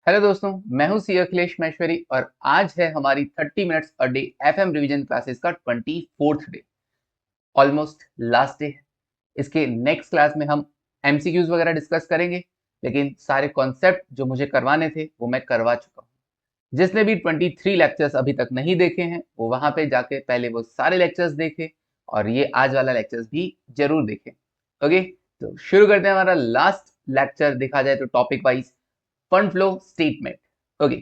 Hello दोस्तों, मैं हूं सी अखिलेश महेश्वरी और आज है हमारी 30 minutes a day FM revision classes का 24th day. Almost last day है। इसके नेक्स्ट क्लास में हम एमसीक्यूज वगैरह डिस्कस करेंगे, लेकिन सारे कॉन्सेप्ट जो मुझे करवाने थे वो मैं करवा चुका हूं। जिसने भी 23 लेक्चर्स अभी तक नहीं देखे हैं वो वहां पे जाके पहले वो सारे लेक्चर्स देखे और ये आज वाला लेक्चर्स भी जरूर देखें। ओके, तो शुरू करते हैं हमारा लास्ट लेक्चर। देखा जाए तो topic wise fund flow statement. Okay,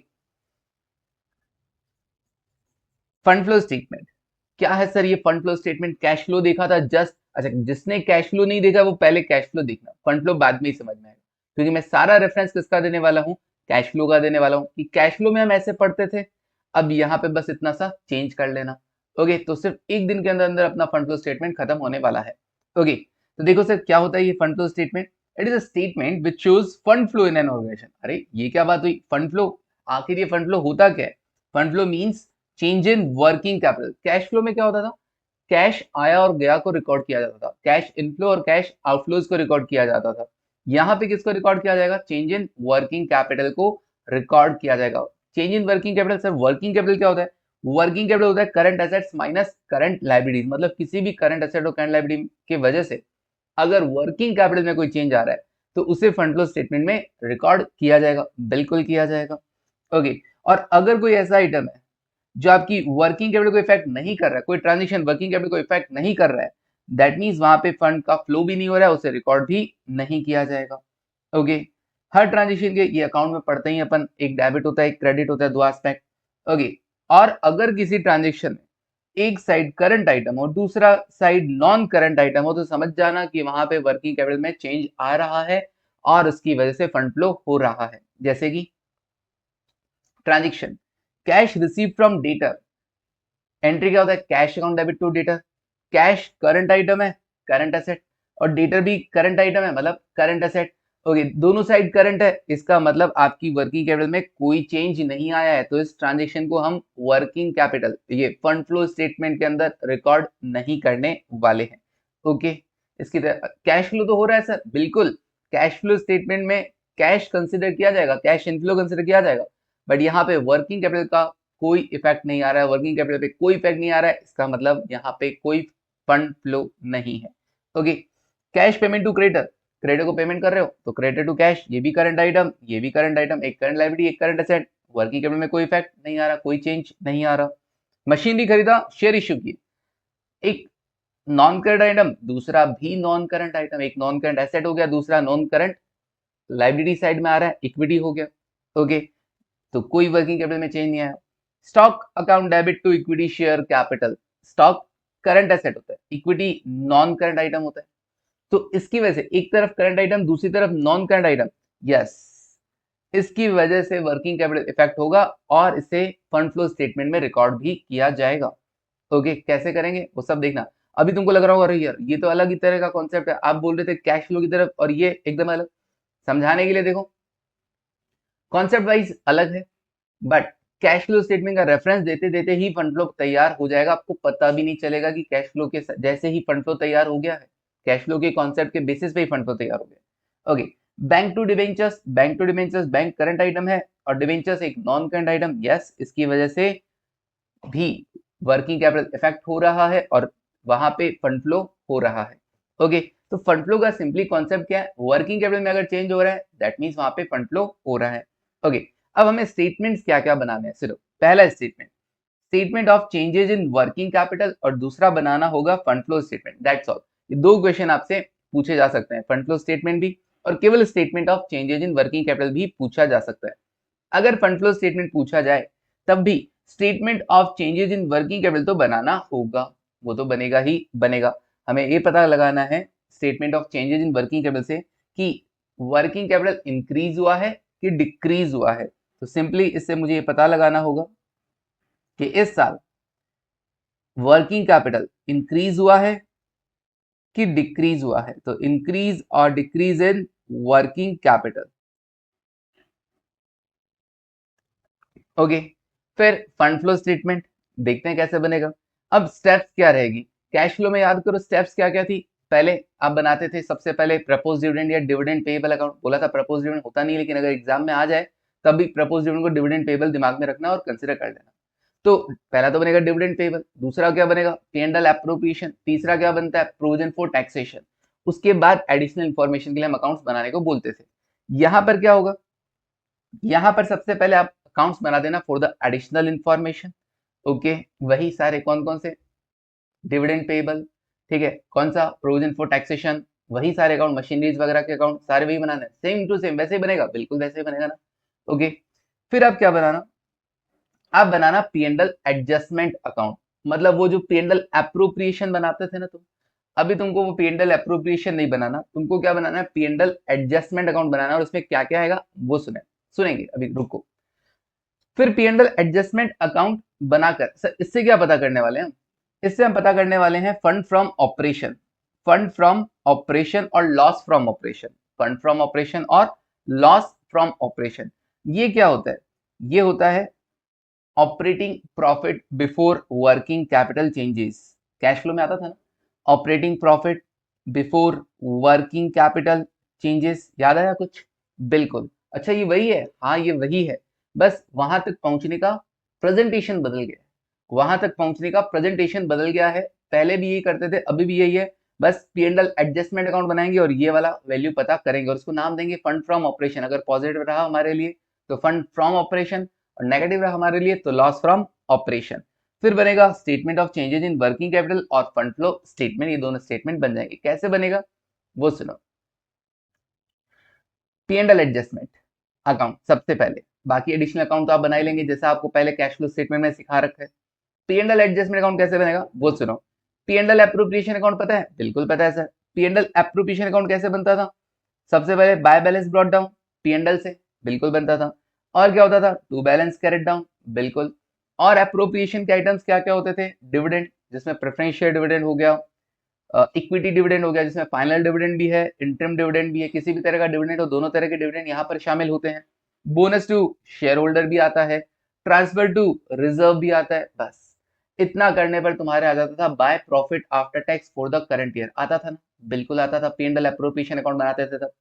fund flow statement क्या है सर? ये fund flow statement cash flow देखा था जस्ट। अच्छा, जिसने कैश फ्लो नहीं देखा वो पहले कैश फ्लो देखना, फंड फ्लो बाद में ही समझ में आएगा, क्योंकि मैं सारा रेफरेंस किसका देने वाला हूँ, कैश फ्लो का देने वाला हूँ। कि कैश फ्लो में हम ऐसे पढ़ते थे, अब यहाँ पे बस इतना सा चेंज कर लेना। ओके, तो सिर्फ एक दिन के अंदर अंदर अपना फंड फ्लो स्टेटमेंट खत्म होने वाला है। ओके, तो देखो सर क्या होता है ये fund flow statement. It is a statement which shows fund flow in an organisation. अरे ये क्या बात हुई, फंड फ्लो? आखिर ये फंड फ्लो होता क्या है? Fund flow means change in working capital. Cash flow में क्या होता था? कैश आया और गया को रिकॉर्ड किया जाता था, कैश इनफ्लो और कैश आउटफ्लोज को रिकॉर्ड किया जाता था। यहाँ पे किसको रिकॉर्ड किया जाएगा? चेंज इन वर्किंग कैपिटल को रिकॉर्ड किया जाएगा। Change in working capital, sir working capital क्या होता है? वर्किंग कैपिटल होता है current assets minus current liabilities. मतलब किसी भी करंट एसेट और करंट लाइबिलिटी की वजह से अगर वर्किंग कैपिटल में कोई चेंज आ रहा है तो उसे फंड फ्लो स्टेटमेंट में रिकॉर्ड किया जाएगा, बिल्कुल किया जाएगा। ओके, और अगर कोई ऐसा आइटम है जो आपकी वर्किंग कैपिटल को इफेक्ट नहीं कर रहा है, कोई ट्रांजेक्शन वर्किंग कैपिटल को इफेक्ट नहीं कर रहा है, दैट मीन्स वहां पे फंड का फ्लो भी नहीं हो रहा है, उसे रिकॉर्ड भी नहीं किया जाएगा। ओके, हर ट्रांजेक्शन के ये अकाउंट में पढ़ते ही अपन, एक डेबिट होता है एक क्रेडिट होता है, दो एस्पेक्ट। ओके, और अगर किसी ट्रांजेक्शन में एक साइड करंट आइटम और दूसरा साइड नॉन करंट आइटम हो तो समझ जाना कि वहां पे वर्किंग कैपिटल में चेंज आ रहा है और उसकी वजह से फंड फ्लो हो रहा है। जैसे कि transaction cash receive from debtor, entry क्या होता है? Cash account debit to debtor. Cash current item है, करंट एसेट, और डेटर भी करंट आइटम है, मतलब करंट एसेट। ओके, दोनों साइड करंट है, इसका मतलब आपकी वर्किंग कैपिटल में कोई चेंज नहीं आया है, तो इस ट्रांजेक्शन को हम वर्किंग कैपिटल, ये फंड फ्लो स्टेटमेंट के अंदर रिकॉर्ड नहीं करने वाले हैं। ओके, इसकी तरह कैश फ्लो तो हो रहा है सर, बिल्कुल। कैश फ्लो स्टेटमेंट में कैश कंसिडर किया जाएगा, कैश इनफ्लो कंसिडर किया जाएगा, बट यहाँ पे वर्किंग कैपिटल का कोई इफेक्ट नहीं आ रहा है, वर्किंग कैपिटल पे कोई इफेक्ट नहीं आ रहा है, इसका मतलब यहाँ पे कोई फंड फ्लो नहीं है। Okay, cash payment to creditor, creditor को पेमेंट कर रहे हो तो क्रेडिटर टू कैश, ये भी करंट आइटम ये भी करंट आइटम, एक करंट लायबिलिटी एक करंट एसेट, वर्किंग कैपिटल में कोई इफेक्ट नहीं आ रहा, कोई चेंज नहीं आ रहा। मशीनरी खरीदा, शेयर इश्यू किए, एक नॉन करंट आइटम दूसरा भी नॉन करंट आइटम, एक नॉन करंट एसेट हो गया दूसरा नॉन करंट लाइबिलिटी साइड में आ रहा है, इक्विटी हो गया। ओके, तो कोई वर्किंग कैपिटल में चेंज नहीं आया। Stock account debit to equity share capital, stock current asset होता है, इक्विटी नॉन करंट आइटम होता है, तो इसकी वजह से एक तरफ करंट आइटम दूसरी तरफ नॉन करंट आइटम, यस, इसकी वजह से वर्किंग कैपिटल इफेक्ट होगा और इसे फंड फ्लो स्टेटमेंट में रिकॉर्ड भी किया जाएगा। ओके, कैसे करेंगे वो सब देखना। अभी तुमको लग रहा होगा अरे यार ये तो अलग ही तरह का कॉन्सेप्ट है, आप बोल रहे थे कैश फ्लो की तरफ और ये एकदम अलग। समझाने के लिए देखो, कॉन्सेप्ट वाइज अलग है, बट कैश फ्लो स्टेटमेंट का रेफरेंस देते देते ही फंड फ्लो तैयार हो जाएगा, आपको पता भी नहीं चलेगा कि कैश फ्लो के जैसे ही फंड फ्लो तैयार हो गया है, कैश फ्लो के कॉन्सेप्ट के बेसिस पे ही फंड फ्लो तैयार हो गया। Okay, bank to debentures, bank to debentures, bank current item है और डिबेंचर्स एक नॉन करंट आइटम, यस, इसकी वजह से भी वर्किंग कैपिटल इफेक्ट हो रहा है और वहां पे फंड फ्लो हो रहा है। ओके, तो फंड फ्लो का सिंपली कॉन्सेप्ट क्या है? वर्किंग कैपिटल में अगर चेंज हो रहा है दैट मींस वहां पे फंड फ्लो हो रहा है। ओके, अब हमें स्टेटमेंट्स क्या क्या बनाने हैं। सिर्फ पहला statement, statement of changes in working capital, और दूसरा बनाना होगा fund flow statement, that's all. ये दो क्वेश्चन आपसे पूछे जा सकते हैं, फंड फ्लो स्टेटमेंट भी और केवल statement of changes in working capital भी पूछा जा सकता है। अगर फंड फ्लो स्टेटमेंट पूछा जाए तब भी statement of changes in working capital तो बनाना होगा, वो तो बनेगा ही बनेगा। हमें ये पता लगाना है statement of changes in working capital से कि वर्किंग कैपिटल इंक्रीज हुआ है कि डिक्रीज हुआ है। तो सिंपली इससे मुझे ये पता लगाना होगा कि इस साल वर्किंग कैपिटल इंक्रीज हुआ है कि डिक्रीज हुआ है, तो इंक्रीज और decrease in working capital. Okay, फिर फंड फ्लो स्टेटमेंट देखते हैं कैसे बनेगा। अब स्टेप्स क्या रहेगी? कैश फ्लो में याद करो स्टेप्स क्या क्या थी। पहले आप बनाते थे सबसे पहले प्रपोज डिविडेंड या डिविडेंड पेएबल अकाउंट, बोला था प्रपोज डिविडेंड होता नहीं लेकिन अगर एग्जाम में आ जाए तभी प्रपोज डिविडेंड को डिविडेंड पेबल दिमाग में रखना और कंसिडर कर लेना। तो पहला तो बनेगा डिविडेंड पेबल, दूसरा क्या बनेगा P&L एप्रोप्रिएशन, तीसरा क्या बनता है प्रोविजन फॉर टैक्सेशन। उसके बाद एडिशनल इंफॉर्मेशन के लिए हम अकाउंट्स बनाने को बोलते थे। यहां पर क्या होगा, यहां पर सबसे पहले आप अकाउंट्स बना देना for the additional information. Okay, वही सारे कौन कौन से, डिविडेंड पेबल, ठीक है, कौन सा प्रोविजन फॉर टैक्सेशन, वही सारे अकाउंट, मशीनरीज वगैरह के अकाउंट सारे वही बनाने, सेम टू सेम वैसे ही बनेगा, बिल्कुल वैसे ही बनेगा ना। ओके, फिर आप क्या बनाना, आप बनाना P&L एडजस्टमेंट अकाउंट। मतलब वो जो P&L एप्रोप्रिएशन बनाते थे ना तुम, अभी तुमको वो P&L एप्रोप्रिएशन नहीं बनाना, तुमको क्या बनाना है P&L एडजस्टमेंट अकाउंट बनाना। और उसमें क्या क्या आएगा वो सुनेंगे, अभी रुको। फिर P&L एडजस्टमेंट अकाउंट बनाकर सर इससे क्या पता करने वाले हैं, इससे हम पता करने वाले हैं fund from operation, fund from operation और loss from operation, fund from operation और लॉस फ्रॉम ऑपरेशन। ये क्या होता है, ये होता है operating profit before working capital changes. Cash flow में आता था ना operating profit before working capital changes, याद आया कुछ, बिल्कुल। अच्छा ये वही है, हाँ ये वही है, बस वहां तक पहुंचने का प्रेजेंटेशन बदल गया, वहां तक पहुंचने का प्रेजेंटेशन बदल गया है। पहले भी यही करते थे, अभी भी यही है, बस P&L एडजस्टमेंट अकाउंट बनाएंगे और ये वाला वैल्यू पता करेंगे और उसको नाम देंगे फंड फ्रॉम ऑपरेशन। अगर पॉजिटिव रहा हमारे लिए तो फंड फ्रॉम ऑपरेशन, और नेगेटिव रहा हमारे लिए तो लॉस फ्रॉम ऑपरेशन। फिर बनेगा statement of changes in working capital और फंड फ्लो स्टेटमेंट, ये दोनों स्टेटमेंट बन जाएंगे। कैसे बनेगा वो सुनो। P&L एडजस्टमेंट अकाउंट सबसे पहले, बाकी एडिशनल अकाउंट तो आप बना ही लेंगे जैसा आपको पहले कैश फ्लो स्टेटमेंट में सिखा रखा है। P&L एडजस्टमेंट अकाउंट कैसे बनेगा वो सुनो। P&L एप्रोप्रिएशन अकाउंट पता है, बिल्कुल पता है सर। P&L एप्रोप्रिएशन अकाउंट कैसे बनता था, सबसे पहले bye balance brought down P&L से, बिल्कुल बनता था। और क्या होता था टू बैलेंस कैरेट डाउन, बिल्कुल। और एप्रोप्रिएशन के आइटम्स क्या क्या होते थे, डिविडेंड जिसमें प्रेफरेंस शेयर डिविडेंड हो गया, इक्विटी डिविडेंड हो गया जिसमें फाइनल डिविडेंड भी है, इंटरम डिविडेंड भी है, किसी भी तरह का डिविडेंड हो, दोनों तरह के डिविडेंड यहाँ पर शामिल होते हैं। बोनस टू शेयर होल्डर भी आता है, ट्रांसफर टू रिजर्व भी आता है। बस इतना करने पर तुम्हारे आ जाता था by profit after tax for the current year, आता था ना, बिल्कुल आता था। P&L एप्रोप्रिएशन अकाउंट बनाते थे तब।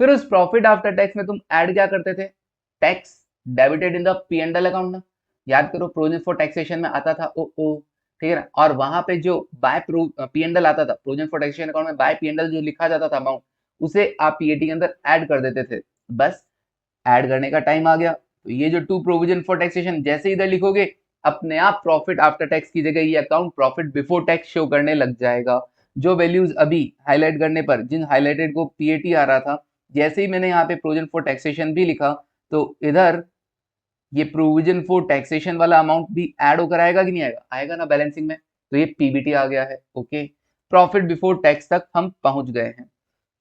फिर उस प्रॉफिट आफ्टर टैक्स में तुम ऐड क्या करते थे, tax debited in the P&L account ना, याद करो प्रोविजन फॉर टैक्सेशन में आता था ओ, ठीक है ना। और वहां पे जो बाय P&L आता था प्रोविजन फॉर टैक्सेशन अकाउंट में, बाय P&L जो लिखा जाता था अमाउंट, उसे आप पीएटी के अंदर ऐड कर देते थे। बस ऐड करने का टाइम आ गया तो ये जो टू प्रोविजन फॉर टैक्सेशन जैसे इधर लिखोगे, अपने आप प्रॉफिट आफ्टर टैक्स की जगह ये account profit before tax show करने लग जाएगा। जो वैल्यूज अभी हाईलाइट करने पर, जिन हाईलाइटेड को पीएटी आ रहा था, जैसे ही मैंने यहाँ पे प्रोविजन फॉर टैक्सेशन भी लिखा तो इधर ये प्रोविजन फॉर टैक्सेशन वाला अमाउंट भी ऐड होकर आएगा कि नहीं आएगा, आएगा ना बैलेंसिंग में, तो ये पीबीटी आ गया है। ओके, प्रॉफिट बिफोर टैक्स तक हम पहुंच गए हैं।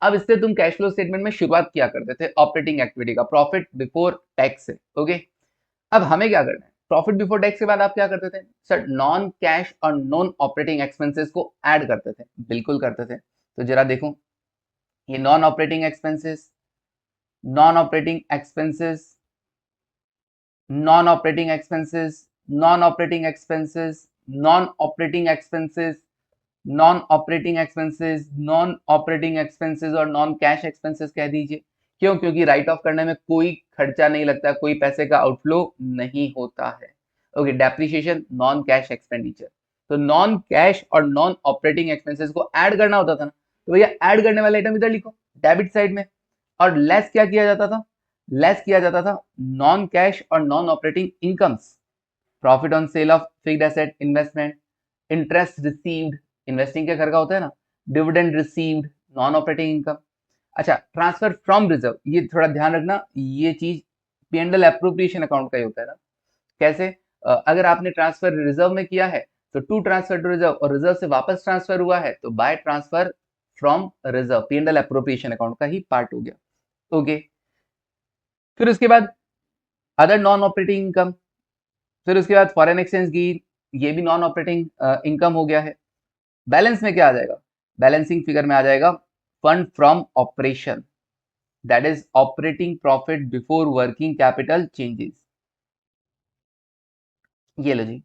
अब इससे तुम कैश फ्लो स्टेटमेंट में शुरुआत किया करते थे ऑपरेटिंग एक्टिविटी का, प्रॉफिट बिफोर टैक्स से। ओके, अब हमें क्या करना है, प्रॉफिट बिफोर टैक्स के बाद आप क्या करते थे सर, नॉन कैश और नॉन ऑपरेटिंग एक्सपेंसेस को ऐड करते थे, बिल्कुल करते थे। तो जरा देखो, ये non operating expenses, non operating expenses, non operating expenses, non operating expenses, non operating expenses, non operating expenses, non operating expenses और नॉन कैश एक्सपेंसेस कह दीजिए। क्यों, क्योंकि राइट ऑफ करने में कोई खर्चा नहीं लगता, कोई पैसे का आउटफ्लो नहीं होता है। Okay, depreciation non cash expenditure. तो नॉन कैश और नॉन ऑपरेटिंग एक्सपेंसेस को ऐड करना होता था ना, तो भैया ऐड करने वाले आइटम इधर लिखो डेबिट साइड में। और लेस क्या किया जाता था, लेस किया जाता था नॉन कैश और non operating incomes, profit on sale of fixed asset investment, interest received, investing के घर का होता है ना, dividend received, non operating income. अच्छा, ट्रांसफर फ्रॉम रिजर्व, ये थोड़ा ध्यान रखना, ये चीज P&L एप्रोप्रिएशन अकाउंट का ही होता है ना। कैसे, अगर आपने ट्रांसफर रिजर्व में किया है तो टू ट्रांसफर टू रिजर्व, और रिजर्व से वापस ट्रांसफर हुआ है तो by transfer from reserve, P&L appropriation account का ही पार्ट हो गया। ओके, फिर उसके बाद अदर नॉन ऑपरेटिंग इनकम, फिर उसके बाद फॉरेन एक्सचेंज गेन, ये भी नॉन ऑपरेटिंग इनकम हो गया है। बैलेंस में क्या आ जाएगा, बैलेंसिंग फिगर में आ जाएगा fund from operation, that is operating profit before working capital changes. ये लो जी,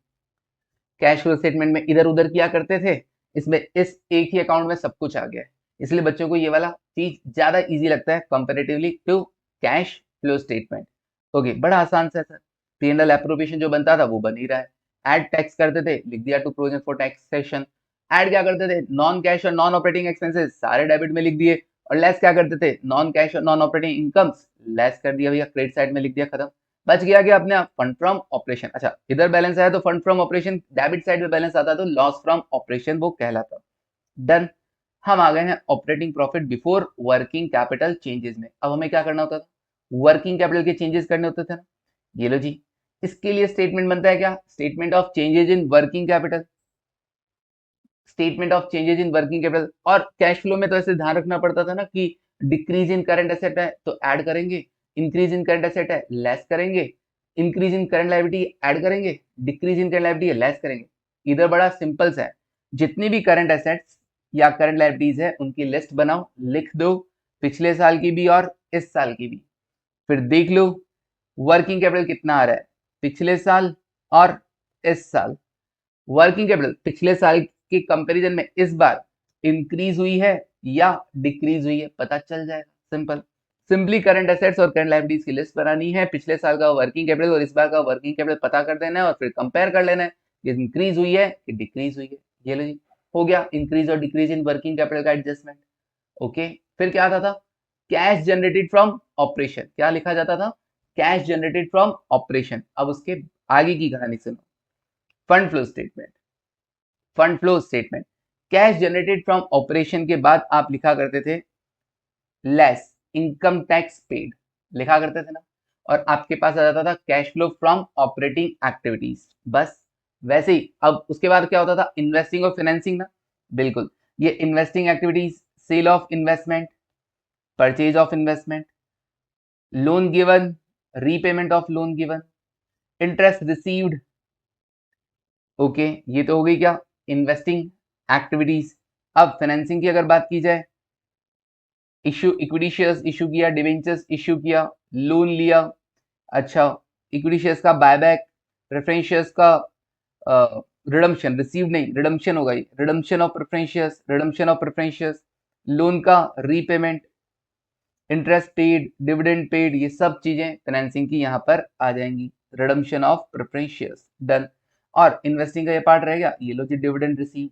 कैश फ्लो स्टेटमेंट में इधर उधर किया करते थे, इसमें इस एक ही अकाउंट में सब कुछ आ गया है, इसलिए बच्चों को ये वाला चीज ज्यादा इजी लगता है comparatively to cash flow statement. Okay, बड़ा आसान सा सर, P&L एप्रोप्रिएशन जो बनता था वो बन ही रहा है। ऐड टैक्स करते थे, लिख दिया to provision for taxation. Add क्या करते थे, नॉन कैश और नॉन ऑपरेटिंग एक्सपेंसेस सारे डेबिट में लिख दिए, और लेस क्या करते थे, नॉन कैश और नॉन ऑपरेटिंग इनकम्स लेस कर दिया भैया, क्रेडिट साइड में लिख दिया, खत्म। बच गया क्या अपने फंड फ्रॉम ऑपरेशन। अच्छा, इधर बैलेंस आया तो fund from operation, debit side में बैलेंस आता तो लॉस फ्रॉम ऑपरेशन वो कहलाता। डन। हम आ गए हैं operating profit before working capital changes में। अब हमें क्या करना होता था, वर्किंग कैपिटल के चेंजेस करने होते थे ना। ये लो जी, इसके लिए स्टेटमेंट बनता है क्या, statement of changes in working capital. Statement of changes in working capital, और कैश फ्लो में तो ऐसे ध्यान रखना पड़ता था ना कि डिक्रीज इन करंट एसेट है तो ऐड करेंगे, इंक्रीज इन करंट एसेट है लेस करेंगे, increase in current liability add करेंगे, डिक्रीज इन करंट लायबिलिटी है लेस करेंगे। इधर बड़ा सिंपल सा है, जितनी भी करंट एसेट्स या करंट लायबिलिटीज है उनकी लिस्ट बनाओ, लिख दो, पिछले साल की भी और इस साल की भी, फिर देख लो वर्किंग कैपिटल कितना आ रहा है पिछले साल और इस साल। वर्किंग कैपिटल पिछले साल के कंपैरिजन में इस बार इंक्रीज हुई है या डिक्रीज हुई है, पता चल जाएगा। सिंपल, सिंपली करंट एसेट्स और करंट लायबिलिटीज की लिस्ट बनानी है, पिछले साल का वर्किंग कैपिटल और इस बार का वर्किंग कैपिटल पता कर देना है, और फिर कंपेयर कर लेना है कि इंक्रीज हुई है कि डिक्रीज हुई है। ये लो जी, हो गया इंक्रीज और डिक्रीज इन वर्किंग कैपिटल का एडजस्टमेंट। ओके, फिर क्या आता था, कैश जनरेटेड फ्रॉम ऑपरेशन, क्या लिखा जाता था, कैश जनरेटेड फ्रॉम ऑपरेशन। अब उसके आगे की कहानी सुनो, fund flow statement. Fund flow statement, cash generated from operation के बाद आप लिखा करते थे लेस इनकम टैक्स पेड, लिखा करते थे ना, और आपके पास आ जाता था cash flow from operating activities. बस वैसे ही अब उसके बाद क्या होता था, इन्वेस्टिंग और फाइनेंसिंग ना, बिल्कुल, ये investing activities, sale of investment, purchase of investment, loan given, repayment of loan given, interest received. Okay, ये तो हो गई क्या, इन्वेस्टिंग एक्टिविटीज। अब फाइनेंसिंग की अगर बात की जाए, इश्यू इक्विटी शेयर्स इश्यू किया, डिवेंचर्स इश्यू किया, लोन लिया। अच्छा, इक्विटी शेयर्स का बायबैक, प्रेफरेंस शेयर्स का रिडम्पशन, रिसीव नहीं रिडम्पशन होगा, redemption of preference shares, redemption of preference shares, loan का repayment, interest paid, dividend paid, ये सब चीजें फाइनेंसिंग की यहाँ पर आ जाएंगी, redemption of preference shares. Done. और इन्वेस्टिंग का ये पार्ट रह गया, ये लो जी डिविडेंड रिसीव्ड।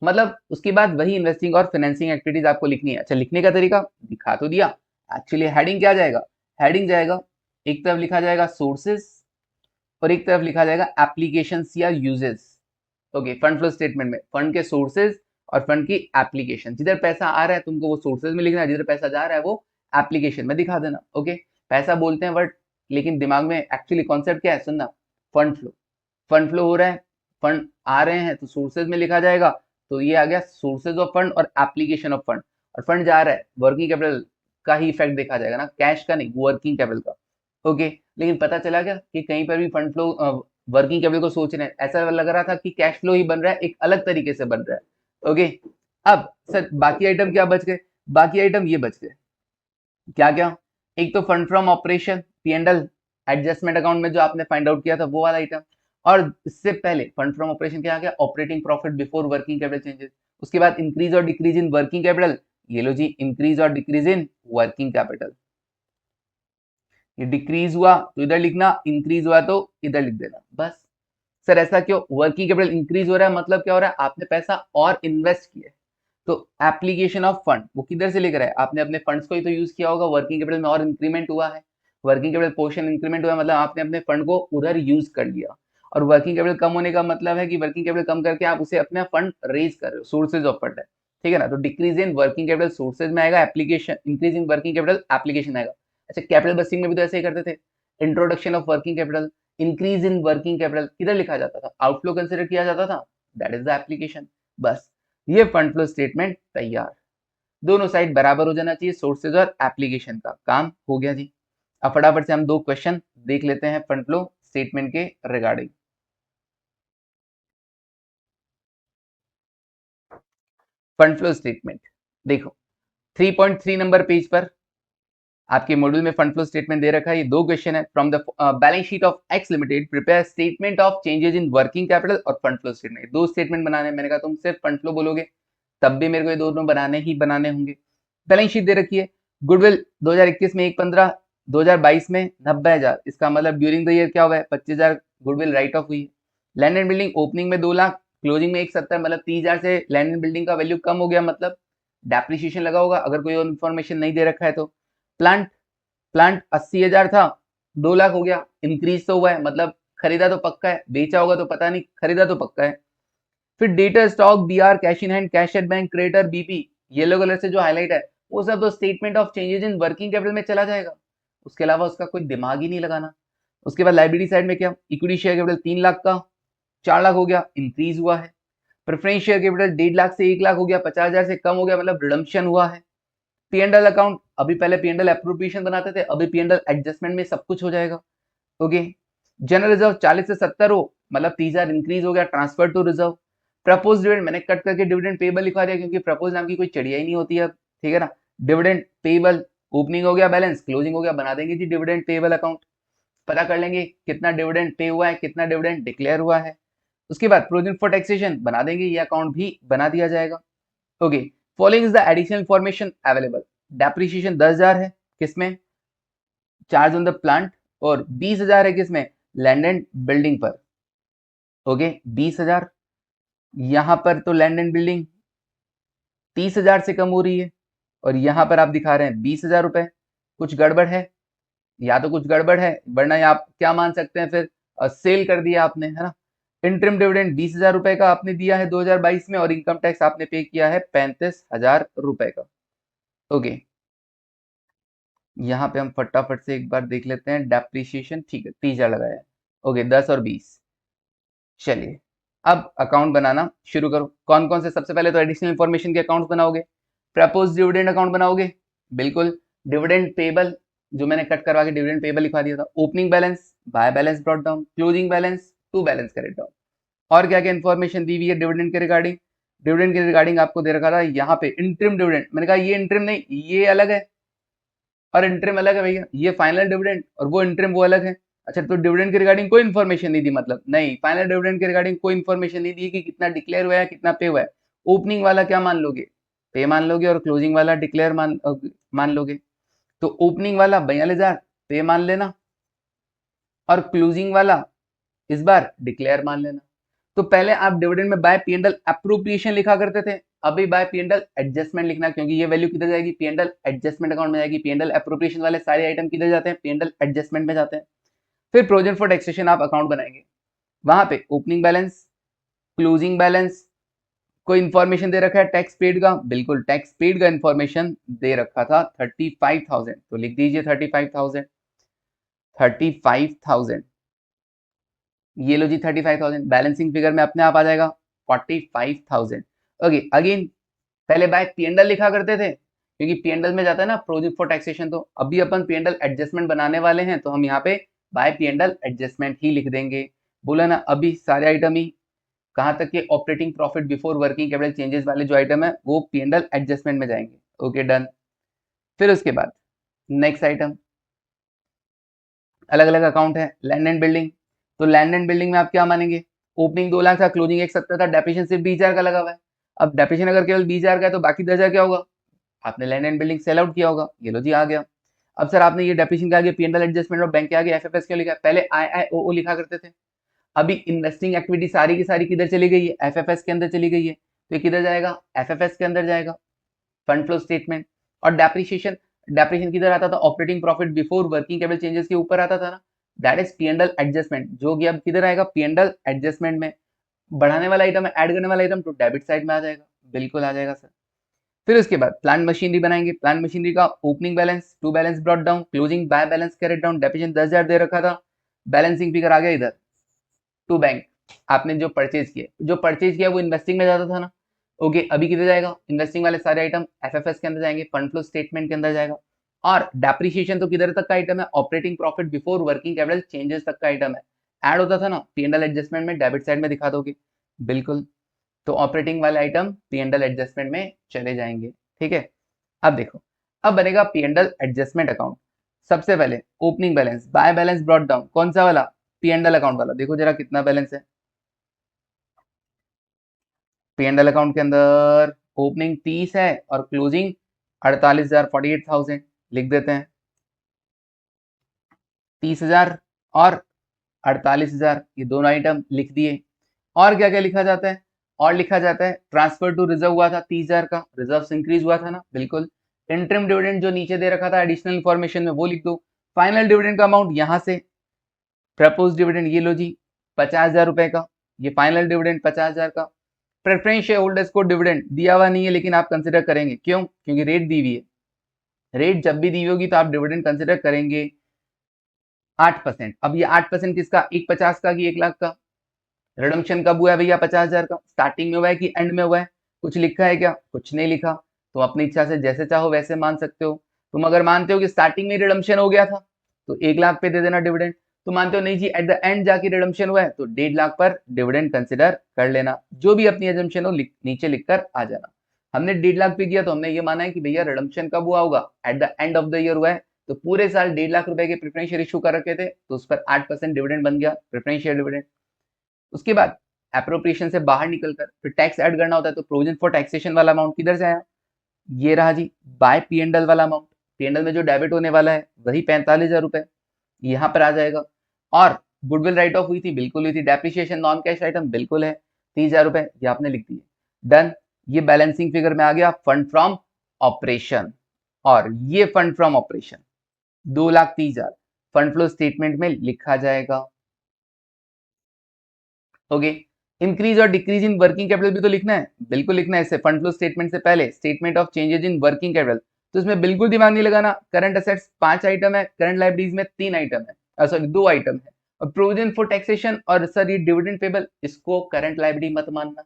मतलब उसके बाद वही इन्वेस्टिंग और फाइनेंसिंग एक्टिविटीज आपको लिखनी है। अच्छा, लिखने का तरीका दिखा तो दिया, एक्चुअली हेडिंग क्या जाएगा, हेडिंग जाएगा, एक तरफ लिखा जाएगा सोर्सेस और एक तरफ लिखा जाएगा एप्लीकेशंस या uses. Okay, fund flow statement में फंड के सोर्सेज और फंड की एप्लीकेशन, जिधर पैसा आ रहा है तुमको वो सोर्सेज में लिखना है, जिधर पैसा जा रहा है वो एप्लीकेशन में दिखा देना। ओके, पैसा बोलते हैं वर्ड, लेकिन दिमाग में एक्चुअली कॉन्सेप्ट क्या है, सुनना, फंड फ्लो, फंड फ्लो हो रहा है, फंड आ रहे हैं तो सोर्सेज में लिखा जाएगा, तो ये आ गया सोर्सेज ऑफ फंड और एप्लीकेशन ऑफ फंड। और फंड जा रहा है, वर्किंग कैपिटल का ही इफेक्ट देखा जाएगा ना, कैश का नहीं, वर्किंग कैपिटल का। ओके, लेकिन पता चला क्या कि कहीं पर भी फंड फ्लो वर्किंग कैपिटल को सोच रहे हैं, ऐसा लग रहा था कि कैश फ्लो ही बन रहा है, एक अलग तरीके से बन रहा है। ओके, अब सर बाकी आइटम क्या बच गए, बाकी आइटम ये बच गए, क्या क्या, एक तो fund from operation P&L adjustment account में जो आपने फाइंड आउट किया था वो वाला आइटम, और इससे पहले फंड फ्रॉम ऑपरेशन क्या आ गया, operating profit before working capital changes. उसके बाद इंक्रीज और डिक्रीज इन वर्किंग कैपिटल, ये लो जी इंक्रीज और डिक्रीज इन वर्किंग कैपिटल। ये डिक्रीज हुआ तो इधर लिखना, इंक्रीज हुआ तो इधर लिख देना, बस। सर ऐसा क्यों, वर्किंग कैपिटल इंक्रीज हो रहा है मतलब क्या हो रहा है, आपने पैसा और इन्वेस्ट किया, तो एप्लीकेशन ऑफ फंड वो किधर से लेकर आए, आपने अपने फंड्स को ही तो यूज किया होगा, वर्किंग कैपिटल में और इंक्रीमेंट हुआ है, वर्किंग कैपिटल पोर्शन इंक्रीमेंट हुआ है, मतलब आपने अपने फंड को उधर यूज कर लिया। और वर्किंग कैपिटल कम होने का मतलब है कि वर्किंग कैपिटल कम करके आप उसे अपना फंड रेज कर रहे हो, सोर्सेज ऑफ फंड है, ठीक है ना। तो decrease in working capital sources में आएगा, application increase in working capital application आएगा। अच्छा, कैपिटल बस्टिंग में भी तो ऐसे ही करते थे, introduction of working capital, increase in working capital किधर लिखा जाता था, आउटफ्लो कंसिडर किया जाता था, दैट इज द एप्लीकेशन। बस, ये फंड फ्लो स्टेटमेंट तैयार, दोनों साइड बराबर हो जाना चाहिए, सोर्सेज और एप्लीकेशन का काम हो गया जी। अब फटाफट से हम दो क्वेश्चन देख लेते हैं फंड फ्लो स्टेटमेंट के रिगार्डिंग। फंड फ्लो स्टेटमेंट देखो, 3.3 नंबर पेज पर आपके मॉड्यूल में फंड फ्लो स्टेटमेंट दे रखा है, ये दो क्वेश्चन है। From the balance sheet of x limited prepare statement of changes in working capital और फंड फ्लो स्टेटमेंट, दो स्टेटमेंट बनाने हैं। मैंने कहा तुम सिर्फ फंड फ्लो बोलोगे तब भी मेरे को ये दोनों बनाने ही बनाने होंगे। बैलेंस शीट दे रखी है, गुडविल 2021 में 115 2022 में 90,000, इसका मतलब ड्यूरिंग द ईयर क्या हुआ है, 25,000 गुडविल राइट ऑफ हुई है। लैंड एंड बिल्डिंग ओपनिंग में 2 लाख, क्लोजिंग में 170, मतलब 30,000 से लैंड एंड बिल्डिंग का वैल्यू कम हो गया, मतलब डेप्रिसिएशन लगा होगा, अगर कोई और इन्फॉर्मेशन नहीं दे रखा है तो। प्लांट प्लांट 80,000 था, 2 लाख हो गया, इंक्रीज तो हुआ है, मतलब खरीदा तो पक्का है, बेचा होगा तो पता नहीं, खरीदा तो पक्का है। फिर debtor stock, BR, cash in hand, cash at bank, creditor, BP, yellow colour से जो हाईलाइट है वो सब तो statement of changes in working capital में चला जाएगा, उसके अलावा उसका कोई दिमाग ही नहीं लगाना। उसके बाद लाइबिलिटी साइड में क्या, इक्विटी शेयर कैपिटल 3 लाख का 4 लाख हो गया, इंक्रीज हुआ है। प्रेफरेंस शेयर कैपिटल 1.5 लाख से 1 लाख हो गया, 50,000 से कम हो गया, मतलब रिडम्पशन हुआ है। पीएनएल अकाउंट, अभी पहले पीएनएल अप्रोप्रिएशन बनाते थे, अभी पीएनएल एडजस्टमेंट में सब कुछ हो जाएगा। ओके, जनरल रिजर्व 40 से 70 हो, मतलब 30,000 इंक्रीज हो गया, transfer to reserve. Propose dividend मैंने कट करके डिविडेंड पेबल लिखा दिया, क्योंकि प्रपोज नाम की कोई चिड़िया ही नहीं होती है, ठीक है ना। डिविडेंड पेबल, ओपनिंग हो गया बैलेंस, क्लोजिंग हो गया, बना देंगे जी डिविडेंड पेबल अकाउंट, पता कर लेंगे कितना डिविडेंड पे हुआ है, कितना डिविडेंड डिक्लेयर हुआ है। उसके बाद प्रोविजन फॉर टैक्सेशन बना देंगे, ये अकाउंट भी बना दिया जाएगा। Okay, following is the additional information available. Depreciation 10,000 है किसमें, चार्ज ऑन द प्लांट, और 20,000 है किसमें, लैंड एंड बिल्डिंग पर। ओके, 20,000, यहां पर तो लैंड एंड बिल्डिंग 30,000 से कम हो रही है, और यहां पर आप दिखा रहे हैं 20,000 रुपए, कुछ गड़बड़ है, या तो कुछ गड़बड़ है, वरना आप क्या मान सकते हैं फिर, सेल कर दिया आपने, है ना। इंटरिम डिविडेंड 20,000 रुपए का आपने दिया है 2022 में, और इनकम टैक्स आपने पे किया है 35,000 रुपए का। ओके, यहाँ पे हम फटाफट से एक बार देख लेते हैं डेप्रिसिएशन, ठीक है 30,000 लगाया है। ओके, 10 और 20, चलिए अब अकाउंट बनाना शुरू करो। कौन कौन से, सबसे पहले तो एडिशनल इंफॉर्मेशन के अकाउंट बनाओगे, प्रपोज डिविडेंड अकाउंट बनाओगे, बिल्कुल। डिविडेंड पेबल, जो मैंने कट करवा के डिविडेंड पेबल लिखवा दिया था। Opening balance, by balance brought down, closing balance, to balance carried down. और क्या क्या इन्फॉर्मेशन दी हुई है डिविडेंड के रिगार्डिंग, डिविडेंड के रिगार्डिंग आपको दे रखा था यहाँ पे इंटरिम डिविडेंड, मैंने कहा ये इंटरिम नहीं, ये अलग है और इंटरिम अलग है भैया, ये फाइनल डिविडेंड और वो इंटरिम वो अलग है। अच्छा, तो डिविडेंड के रिगार्डिंग कोई इन्फॉर्मेशन नहीं दी, मतलब नहीं, फाइनल डिविडेंड के रिगार्डिंग कोई इन्फॉर्मेशन नहीं दी कि कितना डिक्लेयर हुआ है, कितना पे हुआ है। ओपनिंग वाला क्या मान लोगे, पे मान लोगे, और क्लोजिंग वाला डिक्लेयर मान लोगे। तो ओपनिंग वाला 42,000 पे मान लेना, और क्लोजिंग वाला इस बार डिक्लेयर मान लेना। तो पहले आप डिविडेंड में बाय पीएनएल अप्रोप्रिएशन लिखा करते थे, अभी बाय पीएनएल एडजस्टमेंट लिखना, क्योंकि ये वैल्यू किधर जाएगी, पीएनएल एडजस्टमेंट अकाउंट में जाएगी। पीएनएल अप्रोप्रिएशन वाले सारे आइटम किधर जाते हैं, पीएनएल एडजस्टमेंट में जाते हैं। फिर प्रोविजन फॉर टैक्सेशन आप अकाउंट बनाएंगे, वहां पे ओपनिंग बैलेंस, क्लोजिंग बैलेंस, कोई इन्फॉर्मेशन दे रखा है टैक्स पेड का, बिल्कुल टैक्स पेड का इन्फॉर्मेशन दे रखा था 35,000, तो लिख दीजिए 35,000, 35,000, ये लो जी 35,000, बैलेंसिंग फिगर में अपने आप आ जाएगा 45,000। ओके, अगेन पहले बाय पीएनएल लिखा करते थे, क्योंकि पीएनएल में जाता है ना प्रोविजन फॉर टैक्सेशन, तो अभी अपन पीएनएल एडजस्टमेंट बनाने वाले हैं, तो हम यहाँ पे बाय पीएनएल एडजस्टमेंट ही लिख देंगे। बोला ना, अभी सारे आइटम ही कहाँ तक के operating profit before working capital changes वाले जो आइटम है वो पीएनएल एडजस्टमेंट में जाएंगे। Okay, done. फिर उसके बाद नेक्स्ट आइटम, अलग अलग अकाउंट है, लैंड एंड बिल्डिंग। तो लैंड एंड बिल्डिंग में आप क्या मानेंगे, ओपनिंग 2 लाख था, क्लोजिंग 170 था, डेप्रिसिएशन सिर्फ 20,000 का लगा हुआ है। अब डेप्रिसिएशन अगर केवल 20,000 का है तो बाकी 10,000 क्या होगा, आपने land and building sell out किया होगा, ये लो जी आ गया। अब सर आपने ये डेप्रिसिएशन के आगे पीएनएल एडजस्टमेंट और बैंक के आगे एफएफएस क्यों लिखा, पहले आईआईओओ लिखा करते थे, अभी इन्वेस्टिंग एक्टिविटी सारी की सारी किधर चली गई है, एफएफएस के अंदर चली गई है, तो ये किधर जाएगा, एफएफएस के अंदर जाएगा, फंड फ्लो स्टेटमेंट। और डेप्रिसिएशन, डेप्रिसिएशन किधर आता था, operating profit before working capital changes के ऊपर आता था ना, दैट इज पीएनएल एडजस्टमेंट, जो कि अब किधर आएगा, पीएनएल एडजस्टमेंट में। बढ़ाने वाला आइटम है, ऐड करने वाला आइटम तो डेबिट साइड में आ जाएगा, बिल्कुल आ जाएगा सर। फिर उसके बाद प्लांट मशीनरी बनाएंगे, प्लांट मशीनरी का opening balance, to balance brought down, closing by balance carried down, depreciation 10,000 दे रखा था, बैलेंसिंग फिगर आ गया इधर टू बैंक। आपने जो परचेज किया, जो परचेज किया वो इन्वेस्टिंग में जाता था ना, ओके, अभी किधर जाएगा, इन्वेस्टिंग वाले सारे आइटम एफएफएस के अंदर जाएंगे, फंड फ्लो स्टेटमेंट के अंदर जाएगा। और डेप्रिसिएशन तो किधर तक का आइटम है, operating profit before working capital changes तक का आइटम है, ऐड होता था ना पीएनएल एडजस्टमेंट में, डेबिट साइड में दिखा दोगे, बिल्कुल। तो ऑपरेटिंग वाले आइटम पीएनएल एडजस्टमेंट में चले जाएंगे, ठीक है। अब देखो, अब बनेगा पीएनएल एडजस्टमेंट अकाउंट। सबसे पहले opening balance, by balance brought down, कौन सा वाला, पीएनएल अकाउंट वाला, देखो जरा कितना बैलेंस है पीएनएल अकाउंट के अंदर, ओपनिंग 30 है और क्लोजिंग 48,000, 48,000 लिख देते हैं। 30,000 और 48,000, ये दोनों आइटम लिख दिए। और क्या क्या लिखा जाता है? और लिखा जाता है ट्रांसफर टू रिजर्व हुआ था 30,000 का, रिजर्व इंक्रीज हुआ था ना, बिल्कुल। इंटरिम डिविडेंड जो नीचे दे रखा था एडिशनल इन्फॉर्मेशन में, वो लिख दो। फाइनल डिविडेंड का अमाउंट यहां से, प्रपोज डिविडेंड ये लो जी 50,000 रुपए का, ये फाइनल डिविडेंड 50,000 का। प्रेफरेंस शेयर होल्डर्स को डिविडेंड दिया हुआ नहीं है, लेकिन आप कंसिडर करेंगे, क्यों? क्योंकि रेट दी हुई है। रेट जब भी दी होगी तो आप डिविडेंड कंसिडर करेंगे 8%। अब ये 8% किसका? 150 का कि 1 लाख का? रिडम्पशन कब हुआ है भैया? 50,000 का। स्टार्टिंग में हुआ है कि एंड में हुआ है? कुछ लिखा है क्या? कुछ नहीं लिखा। तो अपनी इच्छा से जैसे चाहो वैसे मान सकते हो। तुम अगर मानते हो कि स्टार्टिंग में रिडम्पशन हो गया था तो 1 लाख पे दे देना डिविडेंड। तो मानते हो नहीं जी एट द एंड जाके रिडम्पशन हुआ है तो 1.5 लाख पर डिविडेंड कंसिडर कर लेना। जो भी अपनी एजम्पशन हो नीचे लिखकर आ जाना। हमने 1.5 लाख पे किया तो हमने ये माना है कि भैया रिडम्पशन कब हुआ होगा? At the end of the year हुआ है। तो पूरे साल 1.5 लाख रुपए के प्रेफरेंस शेयर इशू कर रखे थे तो उस पर 8% डिविडेंड बन गया, प्रेफरेंस शेयर डिविडेंड। उसके बाद एप्रोप्रिएशन से बाहर निकलकर फिर टैक्स ऐड करना होता है, तो प्रोविजन फॉर टैक्सेशन वाला अमाउंट किधर से आया? ये रहा जी, बाय पीएनडल वाला अमाउंट। पीएनडल में जो डेबिट होने वाला है वही 45,000 रुपए यहाँ पर आ जाएगा। और गुडविल राइट ऑफ हुई थी, बिल्कुल हुई थी। डेप्रिसिएशन नॉन कैश आइटम बिल्कुल है, 30,000 रुपए ये आपने लिख दिए, डन। ये बैलेंसिंग फिगर में आ गया फंड फ्रॉम ऑपरेशन। और ये fund from operation 2,30,000 fund flow statement में लिखा जाएगा। ओके, इंक्रीज और डिक्रीज इन वर्किंग कैपिटल भी तो लिखना है, बिल्कुल लिखना है। इससे फंड फ्लो स्टेटमेंट से पहले statement of changes in working capital, तो इसमें बिल्कुल दिमाग नहीं लगाना। करंट असेट्स 5 आइटम है, करंट लाइबिलिटीज में 3 आइटम है, सॉरी 2 आइटम है। और प्रोविजन फॉर टैक्सेशन और सर ये डिविडेंड पेबल, इसको करंट लाइबिलिटी मत मानना,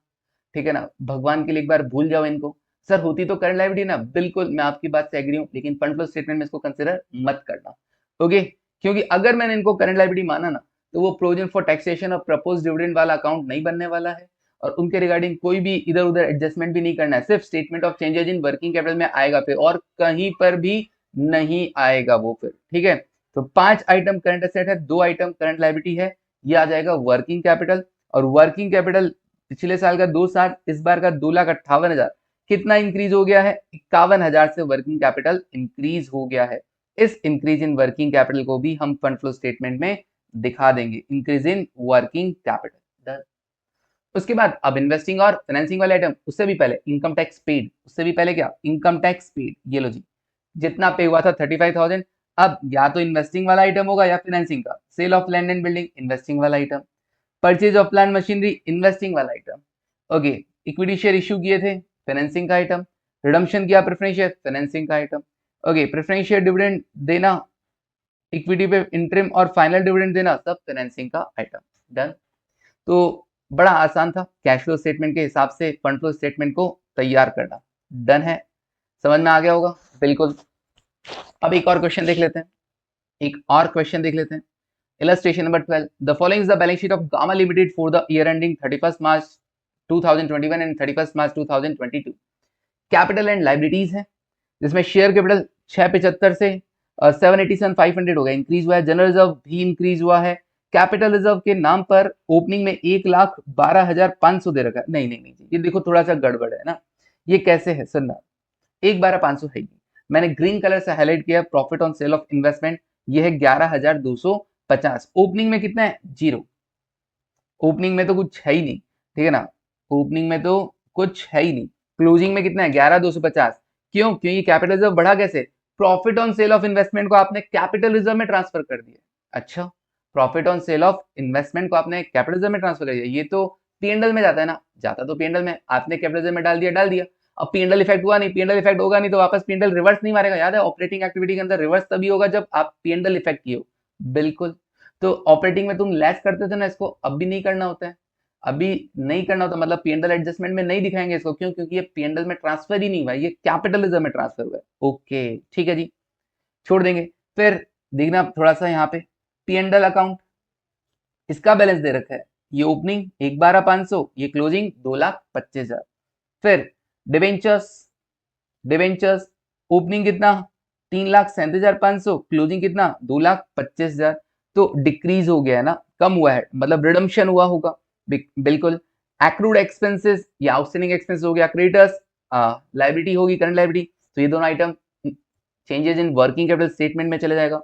ठीक है ना। भगवान के लिए एक बार भूल जाओ इनको। सर होती तो करंट लाइबिलिटी ना, बिल्कुल मैं आपकी बात से एग्री हूं, लेकिन फंड फ्लो स्टेटमेंट में इसको कंसिडर मत करना। ओके, क्योंकि अगर मैंने इनको करंट लाइबिलिटी माना ना तो वो प्रोविजन फॉर टैक्सेशन और प्रपोज डिविडेंड वाला अकाउंट नहीं बनने वाला है, और उनके रिगार्डिंग कोई भी इधर उधर एडजस्टमेंट भी नहीं करना है। सिर्फ statement of changes in working capital में आएगा फिर, और कहीं पर भी नहीं आएगा वो फिर, ठीक है। तो 5 आइटम करंट एसेट है, 2 आइटम करंट लाइबिलिटी है, ये आ जाएगा वर्किंग कैपिटल। और वर्किंग कैपिटल पिछले साल का 2,60, इस बार का 2,58,000, कितना इंक्रीज हो गया है? 51,000 से वर्किंग कैपिटल इंक्रीज हो गया है। इस इंक्रीज इन वर्किंग कैपिटल को भी हम फंड फ्लो स्टेटमेंट में दिखा देंगे, इंक्रीज इन वर्किंग कैपिटल। उसके बाद अब इन्वेस्टिंग और फाइनेंसिंग वाले आइटम, उससे भी पहले इनकम टैक्स पेड, उससे भी पहले क्या? इनकम टैक्स पेड, ये लो जी, जितना पे हुआ था 35,000। अब या तो इन्वेस्टिंग वाला आइटम होगा या फाइनेंसिंग का। Sale of land and building investing वाला item, purchase of plant machinery investing वाला item. Okay, equity share issue किए थे, फाइनेंसिंग का आइटम। रिडम्पशन किया प्रेफरेंस शेयर, फाइनेंसिंग का item. Okay, preference share dividend देना, इक्विटी पे इंटरिम और फाइनल डिविडेंड देना, सब फाइनेंसिंग का आइटम, डन। तो बड़ा आसान था कैश फ्लो स्टेटमेंट के हिसाब से फंड फ्लो स्टेटमेंट को तैयार करना, डन है, समझ में आ गया होगा, बिल्कुल। अब एक और क्वेश्चन देख लेते हैं, एक और क्वेश्चन देख लेते हैं। Illustration number 12. The following is the balance sheet of Gamma Limited for the year ending 31st March 2021 and 31st March 2022. Capital and liabilities है, जिसमें शेयर कैपिटल 675 से 787,500 हो गया, इंक्रीज हुआ है। जनरल रिजर्व भी इंक्रीज हुआ है। कैपिटल रिजर्व के नाम पर ओपनिंग में 1,12,500 दे रखा है। नहीं नहीं नहीं, ये देखो थोड़ा सा गड़बड़ है ना। ये कैसे है सुनना, 1,12,500 है, मैंने ग्रीन कलर से हाईलाइट किया profit on sale of investment, ये है 11,250। ओपनिंग में कितना है? 0। ओपनिंग में तो कुछ है ही नहीं, ठीक है ना, ओपनिंग में तो कुछ है ही नहीं। क्लोजिंग में कितना है? 11,250। क्यों? क्योंकि कैपिटल रिजर्व बढ़ा कैसे? Profit on sale of investment को आपने कैपिटल रिजर्व में ट्रांसफर कर दिया। अच्छा, profit on sale of investment को आपने कैपिटल रिजर्व में ट्रांसफर कर दिया, ये तो पीएनडल में जाता है ना, जाता तो पीएनडल में, आपने कैपिटल रिजर्व में डाल दिया। अब पीएनडल इफेक्ट हुआ नहीं, पीएनडल इफेक्ट होगा नहीं तो वापस पीएनडल रिवर्स नहीं मारेगा। याद है, ऑपरेटिंग एक्टिविटी के अंदर रिवर्स तभी होगा जब आप पीएनडल इफेक्ट किए हो, बिल्कुल। तो ऑपरेटिंग में तुम लेस करते थे ना, इसको अब भी नहीं करना होता है, अभी नहीं करना होता, मतलब पीएनडल एडजस्टमेंट में नहीं दिखाएंगे इसको। क्यों? क्योंकि ये पीएनडल में ट्रांसफर ही नहीं हुआ है, ये कैपिटल रिजर्व में ट्रांसफर हुआ है। ओके, ठीक है जी, छोड़ देंगे। फिर देखना थोड़ा सा यहाँ पे पीएनडल अकाउंट, इसका बैलेंस दे रखा है, ये ओपनिंग 1,12,500, ये क्लोजिंग 2,25,000। फिर डिवेंचर्स, डिवेंचर्स ओपनिंग कितना? 3,37,500, क्लोजिंग कितना? 2,25,000। तो डिक्रीज हो गया है ना, कम हुआ है, मतलब रिडम्पशन हुआ होगा, बिल्कुल। एक्रूड एक्सपेंसेस या आउटस्टैंडिंग एक्सपेंस हो गया। क्रेडिटर्स लाइबिलिटी होगी, करंट लाइबिलिटी, तो ये दोनों item changes in working capital statement में चले जाएगा।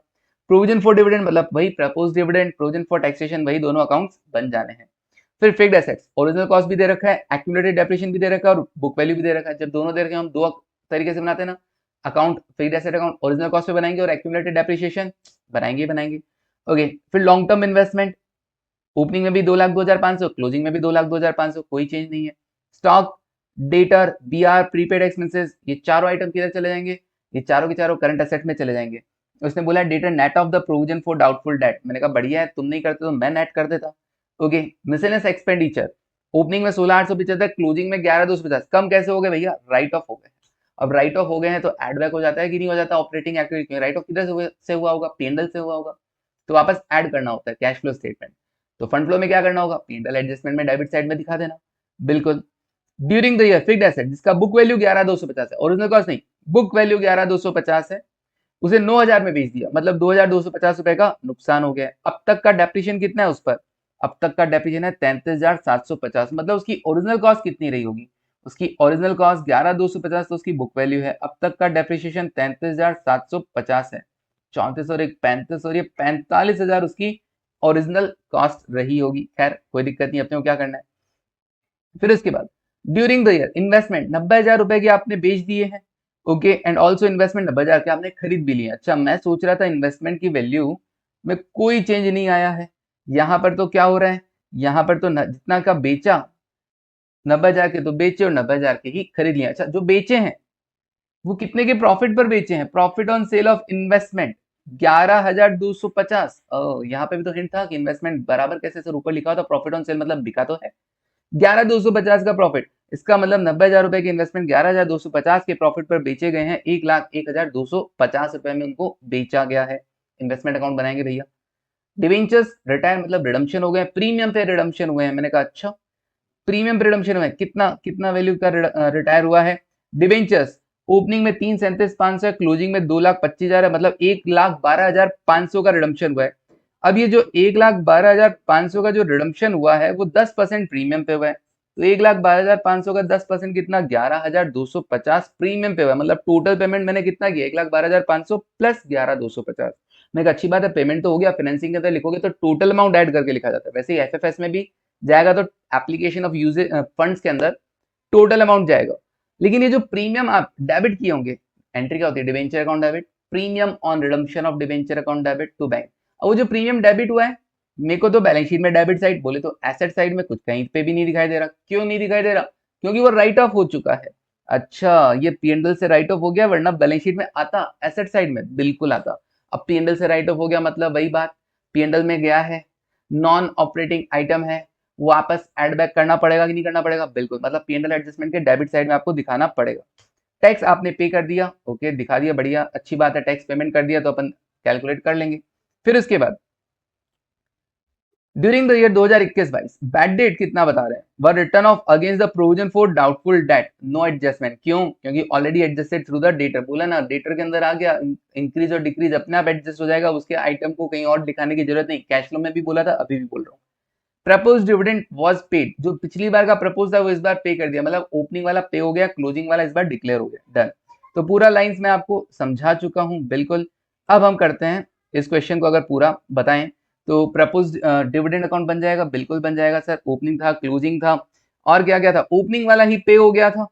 प्रोविजन फॉर डिविडेंड मतलब वही propose dividend, provision for taxation, वही दोनों अकाउंट्स बन जाने हैं। फिर फिक्स्ड एसेट्स, ओरिजिनल कॉस्ट भी दे रखा है, एक्यूमुलेटेड डेप्रिसिएशन भी दे रखा है और बुक वैल्यू भी दे रखा है। जब दोनों दे रखे हम दो तरीके से बनाते हैं ना, account fixed asset account original cost पे बनाएंगे और एक्यूमुलेटेड डेप्रिसिएशन बनाएंगे। ओके, फिर लॉन्ग टर्म इन्वेस्टमेंट, ओपनिंग में भी 2,02,500, क्लोजिंग में भी 2,02,500, कोई चेंज नहीं है। Stock, debtor, BR, prepaid expenses, ये चारों आइटम किधर चले जाएंगे? ये चारों के चारों करंट एसेट में चले जाएंगे। उसने बोला debtor net of the provision for doubtful date, मैंने कहा बढ़िया है, तुम नहीं करते तो मैं नेट कर देता। ओके, मिसलेनियस एक्सपेंडिचर, ओपनिंग में 16,875, क्लोजिंग में 11,250, कम कैसे हो गए भैया? राइट ऑफ हो गए। अब राइट ऑफ हो गए हैं तो एड बैक हो जाता है कि नहीं हो जाता ऑपरेटिंग एक्टिविटी में? राइट ऑफ किधर से हुआ होगा? पीएनएल से हुआ होगा, तो वापस ऐड करना होता है कैश फ्लो स्टेटमेंट। तो फंड फ्लो में क्या करना होगा? पीएनएल एडजस्टमेंट में डेबिट साइड में दिखा देना। बिल्कुल। During the year fixed asset जिसका बुक वैल्यू 11,250 है, ओरिजिनल कॉस्ट नहीं, बुक वैल्यू 11,250 है, उसे 9,000 में बेच दिया, मतलब 2,250 रुपए का नुकसान हो गया। अब तक का डेप्रिसिएशन कितना है उस पर? अब तक का डेप्रिसिएशन है 33,750, मतलब उसकी ओरिजिनल कॉस्ट कितनी रही होगी? उसकी ओरिजिनल कॉस्ट 11,250 तो उसकी बुक वैल्यू है, अब तक का डेप्रिसिएशन 33,750 है। 34 और एक 35 और ये 45,000 उसकी ओरिजिनल कॉस्ट रही होगी। खैर कोई दिक्कत नहीं, अपने को क्या करना है। फिर उसके बाद ड्यूरिंग द ईयर इन्वेस्टमेंट 90,000 रुपए के आपने बेच दिए हैं। ओके, एंड ऑल्सो इन्वेस्टमेंट 90,000 के आपने खरीद भी लिए। अच्छा, मैं सोच रहा था इन्वेस्टमेंट की वैल्यू में कोई चेंज नहीं आया है, यहाँ पर तो क्या हो रहा है, यहाँ पर तो जितना का बेचा 90,000 के तो बेचे और 90,000 के ही खरीद लिए। अच्छा, जो बेचे हैं वो कितने के प्रॉफिट पर बेचे हैं? Profit on sale of investment 11,250। यहाँ पे भी तो हिंट था कि इन्वेस्टमेंट बराबर कैसे सर ऊपर लिखा हुआ था, प्रॉफिट ऑन सेल मतलब बिका तो है। 11,250 का प्रॉफिट, इसका मतलब 90,000 रुपए के इन्वेस्टमेंट 11,250 के प्रॉफिट पर बेचे गए हैं, 1,01,250 रुपए में उनको बेचा गया है। इन्वेस्टमेंट अकाउंट बनाएंगे भैया। डिवेंचर्स रिटायर मतलब रिडम्पशन हो गए, प्रीमियम पे रिडम्पशन हुए हैं। मैंने कहा अच्छा, प्रीमियम पे रिडम्पशन हुए, कितना कितना वैल्यू का रिटायर हुआ है? डिवेंचर्स ओपनिंग में 3,37,500 है, क्लोजिंग में 2,25,000 है, मतलब 1,12,500 का रिडम्पशन हुआ है। अब ये जो 1,12,500 का जो रिडम्पशन हुआ है वो 10% प्रीमियम पे हुआ है, तो 1,12,500 का 10% कितना? 11,250 प्रीमियम पे हुआ है, मतलब टोटल पेमेंट मैंने कितना किया? 1,12,500 प्लस 11,250। मैं अच्छी बात है, पेमेंट तो हो गया। फाइनेंसिंग के अंदर लिखोगे तो टोटल अमाउंट ऐड करके लिखा जाता है, वैसे ही एफएफएस में भी जाएगा तो एप्लीकेशन ऑफ यूजेज फंड्स के अंदर टोटल अमाउंट जाएगा। लेकिन ये जो प्रीमियम आप डेबिट किए होंगे, एंट्री क्या होती है? Debenture account debit, premium on redemption of debenture account debit to bank. और वो जो प्रीमियम डेबिट हुआ है, मेरे को तो बैलेंस शीट में डेबिट साइड बोले तो एसेट साइड में कुछ कहीं पे भी नहीं दिखाई दे रहा। क्यों नहीं दिखाई दे रहा? क्योंकि वो राइट ऑफ हो चुका है। अच्छा, ये पीएनएल से राइट ऑफ हो गया, वरना बैलेंस शीट में आता एसेट साइड में, बिल्कुल आता। अब पीएनएल से राइट ऑफ हो गया मतलब वही बात, पीएनएल में गया है, नॉन ऑपरेटिंग आइटम है, वापस एड बैक करना पड़ेगा कि नहीं करना पड़ेगा? बिल्कुल, मतलब पीएनएल एडजस्टमेंट के डेबिट साइड में आपको दिखाना पड़ेगा। टैक्स आपने पे कर दिया, ओके दिखा दिया, बढ़िया अच्छी बात है। टैक्स पेमेंट कर दिया तो अपन कैलकुलेट कर लेंगे। फिर उसके बाद during the year 2021-22 bad debt कितना बता रहे हैं? Were return off against the provision for doubtful debt, no adjustment. क्यों? क्योंकि already adjusted through the debtor. बोला ना, डेटर के अंदर आ गया, इंक्रीज और डिक्रीज अपने आप एडजस्ट हो जाएगा, उसके आइटम को कहीं और दिखाने की जरूरत नहीं। कैश फ्लो में भी बोला था, अभी भी बोल रहा हूँ। प्रपोज डिविडेंड वाज पेड, जो पिछली बार का प्रपोज था वो इस बार पे कर दिया, मतलब ओपनिंग वाला पे हो गया, क्लोजिंग वाला इस बार डिक्लेयर हो गया, डन। तो पूरा लाइंस में आपको समझा चुका हूं, बिल्कुल। अब हम करते हैं इस क्वेश्चन को, अगर पूरा बताएं तो प्रपोज डिविडेंड अकाउंट बन जाएगा, बिल्कुल बन जाएगा सर। ओपनिंग था, क्लोजिंग था, और क्या क्या था? ओपनिंग वाला ही पे हो गया था,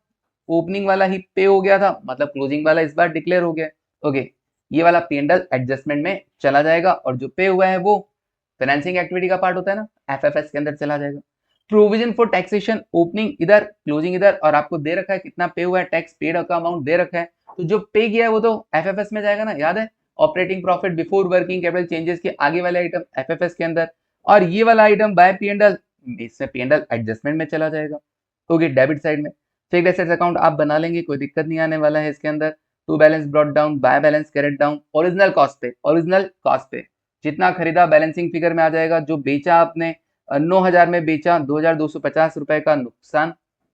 ओपनिंग वाला ही पे हो गया था, मतलब क्लोजिंग वाला इस बार डिक्लेयर हो गया। ओके, ये वाला पीएनएल एडजस्टमेंट में चला जाएगा, और जो पे हुआ है वो फाइनेंसिंग एक्टिविटी का पार्ट होता है ना, एफएफएस के अंदर चला जाएगा। प्रोविजन फॉर टैक्सेशन, ओपनिंग इधर, क्लोजिंग इधर, और आपको दे रखा है कितना पे हुआ है, टैक्स पेड का अमाउंट दे रखा है, तो जो पे किया है वो तो एफएफएस में जाएगा ना, याद है? Operating profit before working capital changes के आगे वाले आइटम एफएफएस के अंदर, और ये वाला आइटम बाय पीएनएल, इसमें पीएनएल एडजस्टमेंट में चला जाएगा। ओके, डेबिट साइड में फिक्स्ड एसेट्स अकाउंट आप बना लेंगे, कोई दिक्कत नहीं आने वाला है इसके अंदर। To balance brought down, by balance carried down, original cost पे, ओरिजिनल कॉस्ट पे जितना खरीदा बैलेंसिंग फिगर में आ जाएगा, जो बेचा आपने 9,000 में बेचा, 2,250 रुपए का नुकसान।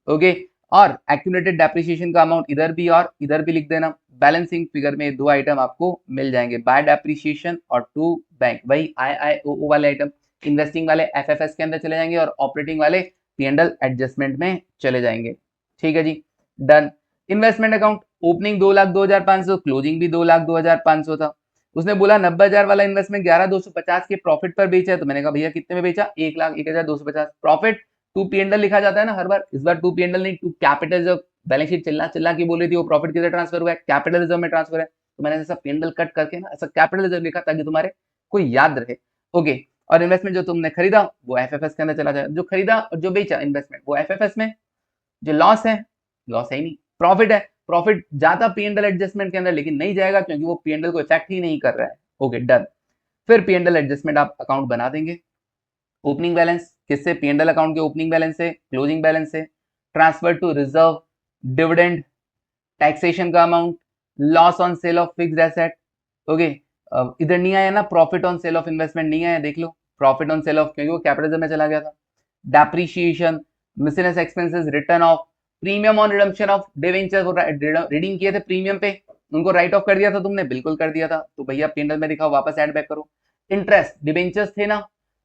ओके, और एक्यूमुलेटेड डेप्रिसिएशन का अमाउंट इधर भी और इधर भी लिख देना। बैलेंसिंग फिगर में दो आइटम आपको मिल जाएंगे, बाय डेप्रिसिएशन और टू बैंक, वही IIOO वाले आइटम। इन्वेस्टिंग वाले एफएफएस के अंदर चले जाएंगे और ऑपरेटिंग वाले पीएनएल एडजस्टमेंट में चले जाएंगे। ठीक है जी, done. Investment account, opening 2,02,500, closing भी 2,02,500 था। उसने बोला 90,000 वाला इन्वेस्टमेंट 11,250 के प्रॉफिट पर बेचा है, तो मैंने कहा भैया कितने में बेचा, 1,01,250 प्रॉफिट। टू पीएनएल लिखा जाता है ना हर बार, इस बार टू पीएनएल नहीं, टू कैपिटल। जो बैलेंस शीट चिल्ला चिल्ला की बोल रही थी वो प्रॉफिट किधर ट्रांसफर हुआ है, कैपिटल रिजर्व में ट्रांसफर है, तो मैंने ऐसा पीएनएल कट करके ना ऐसा कैपिटल रिजर्व लिखा ताकि तुम्हारे कोई याद रहे। ओके, और इन्वेस्टमेंट जो तुमने खरीदा वो एफएफएस के अंदर चला जाए, जो खरीदा और जो बेचा इन्वेस्टमेंट वो एफएफएस में, जो लॉस है, लॉस है ही नहीं, प्रॉफिट है, प्रॉफिट जाता पीएनएल एडजस्टमेंट के अंदर लेकिन नहीं जाएगा क्योंकि वो पीएनएल को इफेक्ट ही नहीं कर रहा है। Okay done. फिर पीएनएल एडजस्टमेंट आप अकाउंट बना देंगे। ओपनिंग बैलेंस किससे, पीएनएल अकाउंट के ओपनिंग बैलेंस से, क्लोजिंग बैलेंस से, transfer to reserve, dividend, taxation का amount, loss on sale of fixed asset. Okay, इधर नहीं आया ना profit on sale of investment, नहीं आया, देख लो प्रॉफिट ऑन सेल ऑफ, क्योंकि वो कैपिटल में चला गया था। Depreciation, miscellaneous expenses, return of, premium on redemption of debenture, वो रिडीम किए थे प्रीमियम पे, उनको राइट ऑफ कर दिया था तुमने, बिल्कुल कर दिया था, तो भैया पीएनएल में दिखाओ, वापस ऐड बैक करो। इंटरेस्ट, डिवेंचर्स थे ना,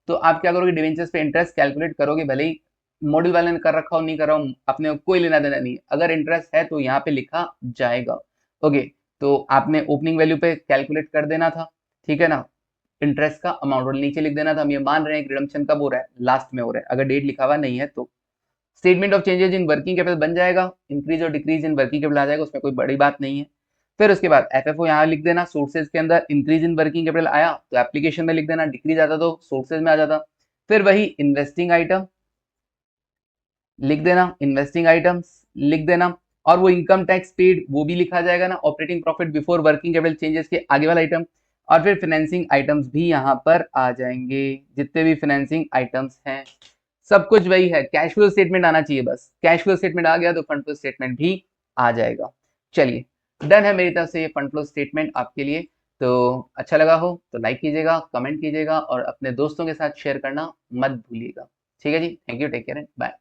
तो आप क्या करोगे, डिवेंचर्स पे इंटरेस्ट कैलकुलेट करोगे, भले ही मॉड्यूल वाले ने कर रखा हो नहीं कर रहा हो, अपने कोई लेना देना नहीं है, अगर इंटरेस्ट है तो यहाँ पे लिखा जाएगा। ओके, तो आपने ओपनिंग वैल्यू पे कैलकुलेट कर देना था, ठीक है ना, इंटरेस्ट का अमाउंट और नीचे लिख देना था। हम ये मान रहे हैं कि रिडम्पशन कब हो रहा है, लास्ट में हो रहा है, अगर डेट लिखा हुआ नहीं है तो। Statement of changes in working capital बन जाएगा, इंक्रीज और डिक्रीज इन वर्किंग कैपिटल आ जाएगा, उसमें कोई बड़ी बात नहीं है। फिर उसके बाद एफएफओ यहाँ लिख देना, सोर्सेज के अंदर इंक्रीज इन वर्किंग कैपिटल आया तो एप्लीकेशन में लिख देना, डिक्रीज आता तो सोर्सेज में आ जाता। फिर वही इन्वेस्टिंग आइटम लिख देना, इन्वेस्टिंग आइटम्स लिख देना, और वो इनकम टैक्स पेड वो भी लिखा जाएगा ना, operating profit before working capital changes के आगे वाला आइटम, और फिर फाइनेंसिंग आइटम्स भी यहाँ पर आ जाएंगे, जितने भी फाइनेंसिंग आइटम्स हैं सब कुछ वही है। कैश फ्लो स्टेटमेंट आना चाहिए, बस कैश फ्लो स्टेटमेंट आ गया तो फंड फ्लो स्टेटमेंट भी आ जाएगा। चलिए डन है मेरी तरफ से ये फंड फ्लो स्टेटमेंट आपके लिए। तो अच्छा लगा हो तो लाइक कीजिएगा, कमेंट कीजिएगा और अपने दोस्तों के साथ शेयर करना मत भूलिएगा। ठीक है जी, thank you, take care, bye.